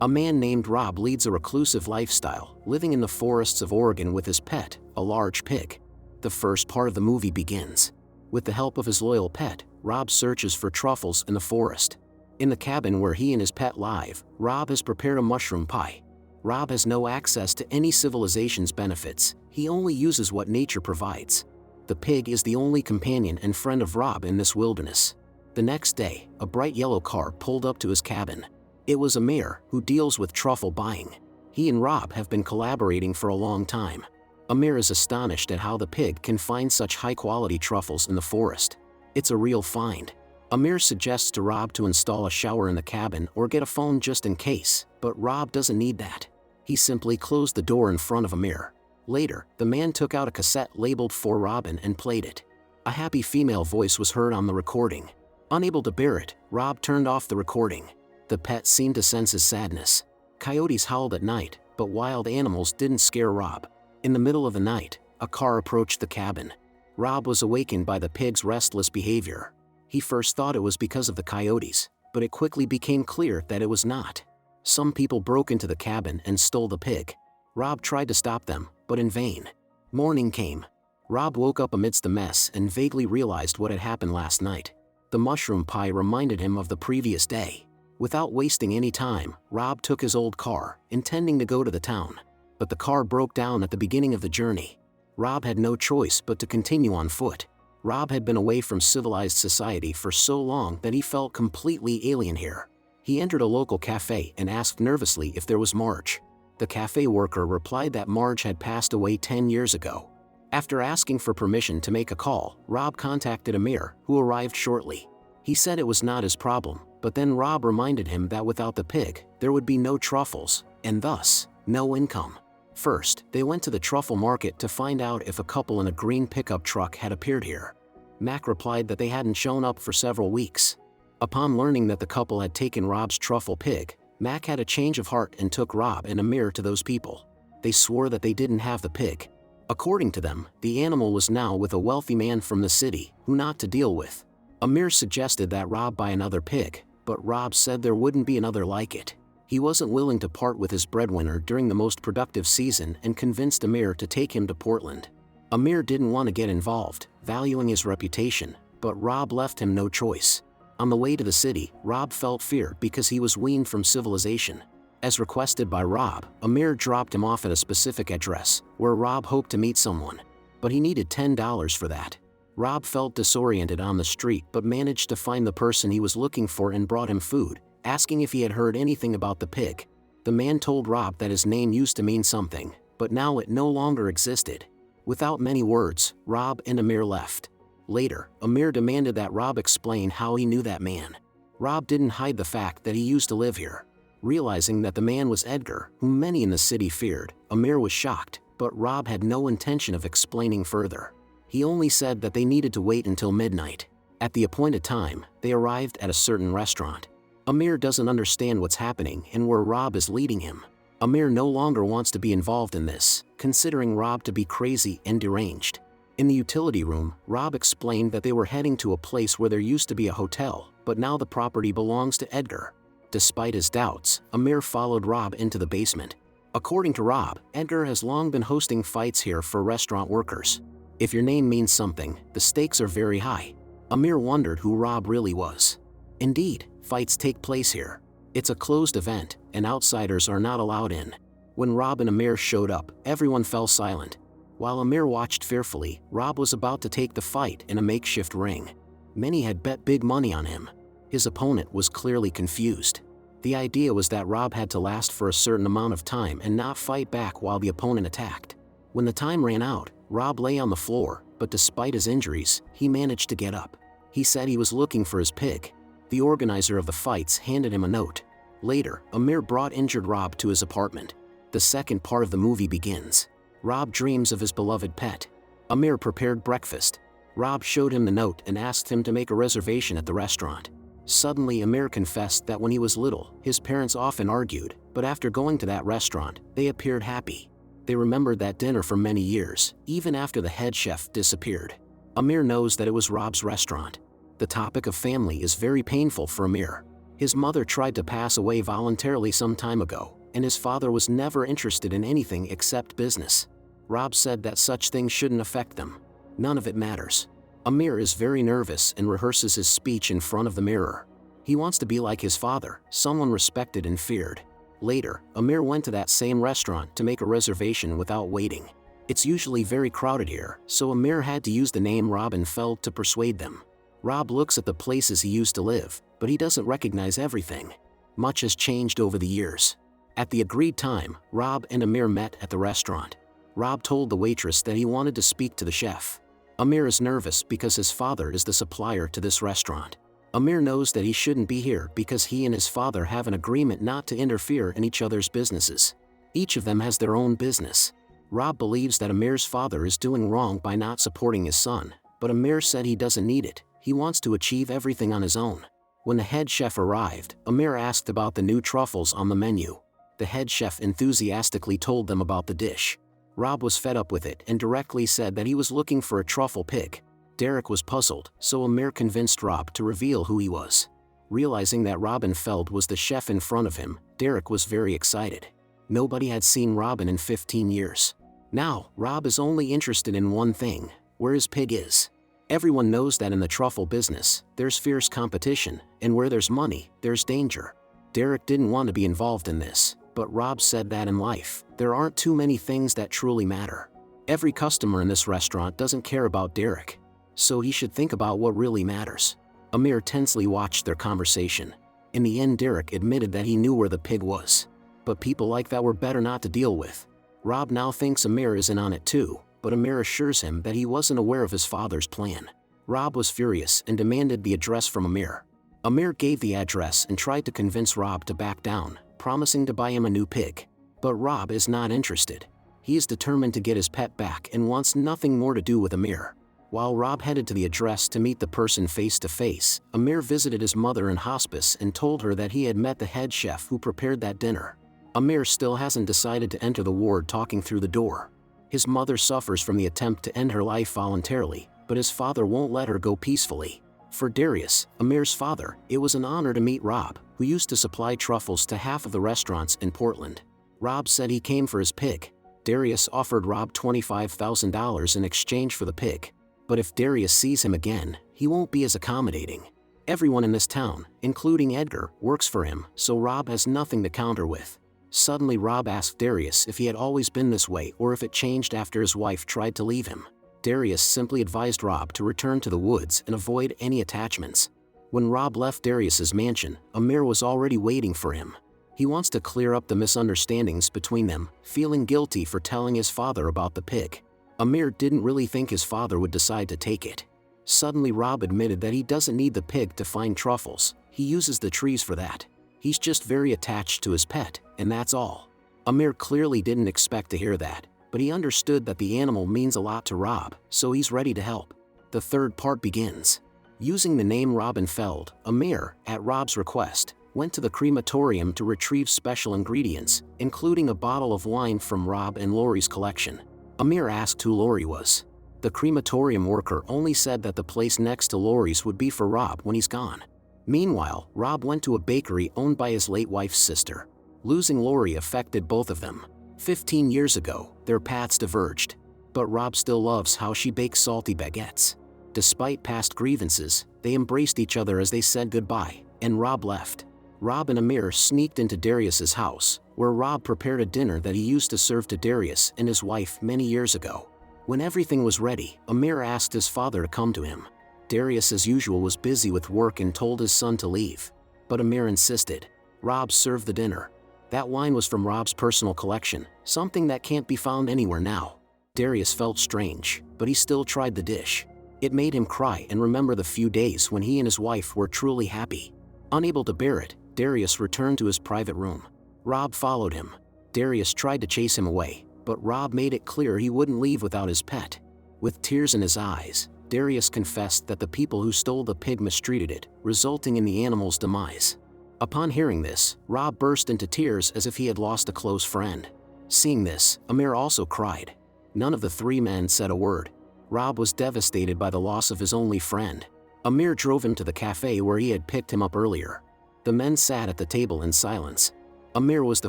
A man named Rob leads a reclusive lifestyle, living in the forests of Oregon with his pet, a large pig. The first part of the movie begins. With the help of his loyal pet, Rob searches for truffles in the forest. In the cabin where he and his pet live, Rob has prepared a mushroom pie. Rob has no access to any civilization's benefits, he only uses what nature provides. The pig is the only companion and friend of Rob in this wilderness. The next day, a bright yellow car pulled up to his cabin. It was Amir, who deals with truffle buying. He and Rob have been collaborating for a long time. Amir is astonished at how the pig can find such high-quality truffles in the forest. It's a real find. Amir suggests to Rob to install a shower in the cabin or get a phone just in case, but Rob doesn't need that. He simply closed the door in front of Amir. Later, the man took out a cassette labeled "For Robin" and played it. A happy female voice was heard on the recording. Unable to bear it, Rob turned off the recording. The pet seemed to sense his sadness. Coyotes howled at night, but wild animals didn't scare Rob. In the middle of the night, a car approached the cabin. Rob was awakened by the pig's restless behavior. He first thought it was because of the coyotes, but it quickly became clear that it was not. Some people broke into the cabin and stole the pig. Rob tried to stop them, but in vain. Morning came. Rob woke up amidst the mess and vaguely realized what had happened last night. The mushroom pie reminded him of the previous day. Without wasting any time, Rob took his old car, intending to go to the town. But the car broke down at the beginning of the journey. Rob had no choice but to continue on foot. Rob had been away from civilized society for so long that he felt completely alien here. He entered a local cafe and asked nervously if there was Marge. The cafe worker replied that Marge had passed away 10 years ago. After asking for permission to make a call, Rob contacted Amir, who arrived shortly. He said it was not his problem, but then Rob reminded him that without the pig, there would be no truffles, and thus, no income. First, they went to the truffle market to find out if a couple in a green pickup truck had appeared here. Mac replied that they hadn't shown up for several weeks. Upon learning that the couple had taken Rob's truffle pig, Mac had a change of heart and took Rob and Amir to those people. They swore that they didn't have the pig. According to them, the animal was now with a wealthy man from the city, who not to deal with. Amir suggested that Rob buy another pig, but Rob said there wouldn't be another like it. He wasn't willing to part with his breadwinner during the most productive season and convinced Amir to take him to Portland. Amir didn't want to get involved, valuing his reputation, but Rob left him no choice. On the way to the city, Rob felt fear because he was weaned from civilization. As requested by Rob, Amir dropped him off at a specific address, where Rob hoped to meet someone. But he needed $10 for that. Rob felt disoriented on the street but managed to find the person he was looking for and brought him food, asking if he had heard anything about the pig. The man told Rob that his name used to mean something, but now it no longer existed. Without many words, Rob and Amir left. Later, Amir demanded that Rob explain how he knew that man. Rob didn't hide the fact that he used to live here. Realizing that the man was Edgar, whom many in the city feared, Amir was shocked, but Rob had no intention of explaining further. He only said that they needed to wait until midnight. At the appointed time, they arrived at a certain restaurant. Amir doesn't understand what's happening and where Rob is leading him. Amir no longer wants to be involved in this, considering Rob to be crazy and deranged. In the utility room, Rob explained that they were heading to a place where there used to be a hotel, but now the property belongs to Edgar. Despite his doubts, Amir followed Rob into the basement. According to Rob, Edgar has long been hosting fights here for restaurant workers. If your name means something, the stakes are very high. Amir wondered who Rob really was. Indeed, fights take place here. It's a closed event, and outsiders are not allowed in. When Rob and Amir showed up, everyone fell silent. While Amir watched fearfully, Rob was about to take the fight in a makeshift ring. Many had bet big money on him. His opponent was clearly confused. The idea was that Rob had to last for a certain amount of time and not fight back while the opponent attacked. When the time ran out, Rob lay on the floor, but despite his injuries, he managed to get up. He said he was looking for his pig. The organizer of the fights handed him a note. Later, Amir brought injured Rob to his apartment. The second part of the movie begins. Rob dreams of his beloved pet. Amir prepared breakfast. Rob showed him the note and asked him to make a reservation at the restaurant. Suddenly, Amir confessed that when he was little, his parents often argued, but after going to that restaurant, they appeared happy. They remembered that dinner for many years, even after the head chef disappeared. Amir knows that it was Rob's restaurant. The topic of family is very painful for Amir. His mother tried to pass away voluntarily some time ago, and his father was never interested in anything except business. Rob said that such things shouldn't affect them. None of it matters. Amir is very nervous and rehearses his speech in front of the mirror. He wants to be like his father, someone respected and feared. Later, Amir went to that same restaurant to make a reservation without waiting. It's usually very crowded here, so Amir had to use the name Robin Feld to persuade them. Rob looks at the places he used to live, but he doesn't recognize everything. Much has changed over the years. At the agreed time, Rob and Amir met at the restaurant. Rob told the waitress that he wanted to speak to the chef. Amir is nervous because his father is the supplier to this restaurant. Amir knows that he shouldn't be here because he and his father have an agreement not to interfere in each other's businesses. Each of them has their own business. Rob believes that Amir's father is doing wrong by not supporting his son, but Amir said he doesn't need it. He wants to achieve everything on his own. When the head chef arrived, Amir asked about the new truffles on the menu. The head chef enthusiastically told them about the dish. Rob was fed up with it and directly said that he was looking for a truffle pig. Derek was puzzled, so Amir convinced Rob to reveal who he was. Realizing that Robin Feld was the chef in front of him, Derek was very excited. Nobody had seen Robin in 15 years. Now, Rob is only interested in one thing: where his pig is. Everyone knows that in the truffle business, there's fierce competition, and where there's money, there's danger. Derek didn't want to be involved in this, but Rob said that in life, there aren't too many things that truly matter. Every customer in this restaurant doesn't care about Derek, so he should think about what really matters. Amir tensely watched their conversation. In the end, Derek admitted that he knew where the pig was. But people like that were better not to deal with. Rob now thinks Amir is in on it too, but Amir assures him that he wasn't aware of his father's plan. Rob was furious and demanded the address from Amir. Amir gave the address and tried to convince Rob to back down, promising to buy him a new pig. But Rob is not interested. He is determined to get his pet back and wants nothing more to do with Amir. While Rob headed to the address to meet the person face to face, Amir visited his mother in hospice and told her that he had met the head chef who prepared that dinner. Amir still hasn't decided to enter the ward talking through the door. His mother suffers from the attempt to end her life voluntarily, but his father won't let her go peacefully. For Darius, Amir's father, it was an honor to meet Rob, who used to supply truffles to half of the restaurants in Portland. Rob said he came for his pig. Darius offered Rob $25,000 in exchange for the pig. But if Darius sees him again, he won't be as accommodating. Everyone in this town, including Edgar, works for him, so Rob has nothing to counter with. Suddenly Rob asked Darius if he had always been this way or if it changed after his wife tried to leave him. Darius simply advised Rob to return to the woods and avoid any attachments. When Rob left Darius's mansion, Amir was already waiting for him. He wants to clear up the misunderstandings between them, feeling guilty for telling his father about the pig. Amir didn't really think his father would decide to take it. Suddenly Rob admitted that he doesn't need the pig to find truffles, he uses the trees for that. He's just very attached to his pet, and that's all. Amir clearly didn't expect to hear that, but he understood that the animal means a lot to Rob, so he's ready to help. The third part begins. Using the name Robin Feld, Amir, at Rob's request, went to the crematorium to retrieve special ingredients, including a bottle of wine from Rob and Lori's collection. Amir asked who Lori was. The crematorium worker only said that the place next to Lori's would be for Rob when he's gone. Meanwhile, Rob went to a bakery owned by his late wife's sister. Losing Lori affected both of them. 15 years ago, their paths diverged. But Rob still loves how she bakes salty baguettes. Despite past grievances, they embraced each other as they said goodbye, and Rob left. Rob and Amir sneaked into Darius's house, where Rob prepared a dinner that he used to serve to Darius and his wife many years ago. When everything was ready, Amir asked his father to come to him. Darius, as usual, was busy with work and told his son to leave. But Amir insisted. Rob served the dinner. That wine was from Rob's personal collection, something that can't be found anywhere now. Darius felt strange, but he still tried the dish. It made him cry and remember the few days when he and his wife were truly happy. Unable to bear it, Darius returned to his private room. Rob followed him. Darius tried to chase him away, but Rob made it clear he wouldn't leave without his pet. With tears in his eyes, Darius confessed that the people who stole the pig mistreated it, resulting in the animal's demise. Upon hearing this, Rob burst into tears as if he had lost a close friend. Seeing this, Amir also cried. None of the three men said a word. Rob was devastated by the loss of his only friend. Amir drove him to the cafe where he had picked him up earlier. The men sat at the table in silence. Amir was the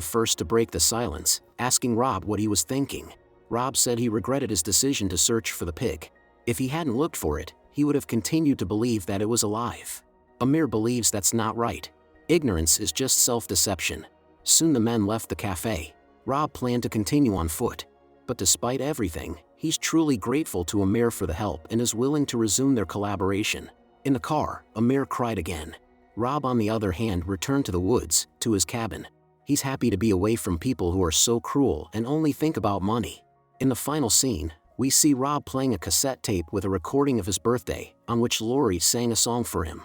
first to break the silence, asking Rob what he was thinking. Rob said he regretted his decision to search for the pig. If he hadn't looked for it, he would have continued to believe that it was alive. Amir believes that's not right. Ignorance is just self-deception. Soon the men left the cafe. Rob planned to continue on foot. But despite everything, he's truly grateful to Amir for the help and is willing to resume their collaboration. In the car, Amir cried again. Rob, on the other hand, returned to the woods, to his cabin. He's happy to be away from people who are so cruel and only think about money. In the final scene, we see Rob playing a cassette tape with a recording of his birthday, on which Lori sang a song for him.